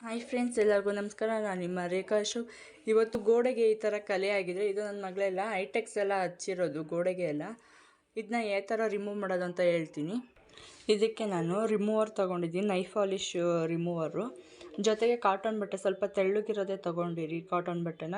Hi friends, ಎಲ್ಲರಿಗೂ ನಮಸ್ಕಾರ. ನಾನು ನಿಮ್ಮ ರೇಖಾ ಅಶೋಕ್. ಇವತ್ತು ಗೋಡೆಗೆ ಈ ಥರ ಕಲೆ ಆಗಿದೆ. ಇದು ನನ್ನ ಮಗಳೆಲ್ಲ ಐಟೆಕ್ಸ್ ಎಲ್ಲ ಹಚ್ಚಿರೋದು ಗೋಡೆಗೆ ಎಲ್ಲ. ಇದನ್ನ ಯಾವ ಥರ ರಿಮೂವ್ ಮಾಡೋದು ಅಂತ ಹೇಳ್ತೀನಿ. ಇದಕ್ಕೆ ನಾನು ರಿಮೂವರ್ ತೊಗೊಂಡಿದ್ದೀನಿ, ನೈಫ್ ಪಾಲಿಶ್ ರಿಮೂವರು. ಜೊತೆಗೆ ಕಾಟನ್ ಬಟ್ಟೆ, ಸ್ವಲ್ಪ ತೆಳ್ಳಗಿರೋದೇ ತೊಗೊಂಡಿರಿ ಕಾಟನ್ ಬಟ್ಟೆನ.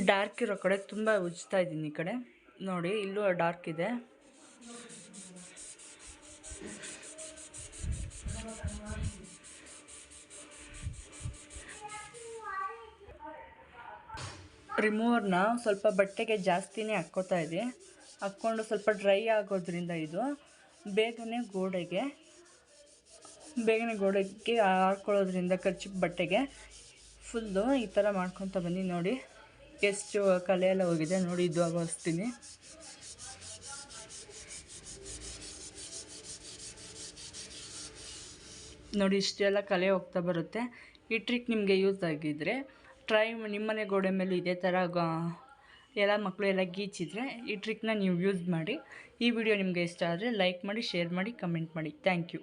ಡಾರ್ಕ್ ಇರೋ ಕಡೆ ತುಂಬ ಉಜ್ತಾ ಇದ್ದೀನಿ. ಈ ಕಡೆ ನೋಡಿ, ಇಲ್ಲೂ ಡಾರ್ಕ್ ಇದೆ. ರಿಮೂವರ್ನ ಸ್ವಲ್ಪ ಬಟ್ಟೆಗೆ ಜಾಸ್ತಿನೇ ಹಾಕ್ಕೋತಾ ಇದೆ. ಹಾಕ್ಕೊಂಡು ಸ್ವಲ್ಪ ಡ್ರೈ ಆಗೋದ್ರಿಂದ ಇದು ಬೇಗನೆ ಗೋಡೆಗೆ ಹಾಕ್ಕೊಳ್ಳೋದ್ರಿಂದ ಕರ್ಚಿಪ್ ಬಟ್ಟೆಗೆ ಫುಲ್ಲು ಈ ಥರ ಮಾಡ್ಕೊತ ಬನ್ನಿ. ನೋಡಿ ಎಷ್ಟು ಕಲೆ ಎಲ್ಲ ಹೋಗಿದೆ ನೋಡಿ. ಇದು ಆಗೋಸ್ತೀನಿ. ನೋಡಿ ಇಷ್ಟೆಲ್ಲ ಕಲೆ ಹೋಗ್ತಾ ಬರುತ್ತೆ. ಈ ಟ್ರಿಕ್ ನಿಮಗೆ ಯೂಸ್ ಆಗಿದ್ದರೆ ನಿಮ್ಮನೆ ಗೋಡೆ ಮೇಲೆ ಇದೇ ಥರ ಎಲ್ಲ ಮಕ್ಕಳು ಎಲ್ಲ ಗೀಚಿದ್ರೆ ಈ ಟ್ರಿಕ್ನ ನೀವು ಯೂಸ್ ಮಾಡಿ. ಈ ವಿಡಿಯೋ ನಿಮಗೆ ಇಷ್ಟ ಆದರೆ ಲೈಕ್ ಮಾಡಿ, ಶೇರ್ ಮಾಡಿ, ಕಮೆಂಟ್ ಮಾಡಿ. Thank you.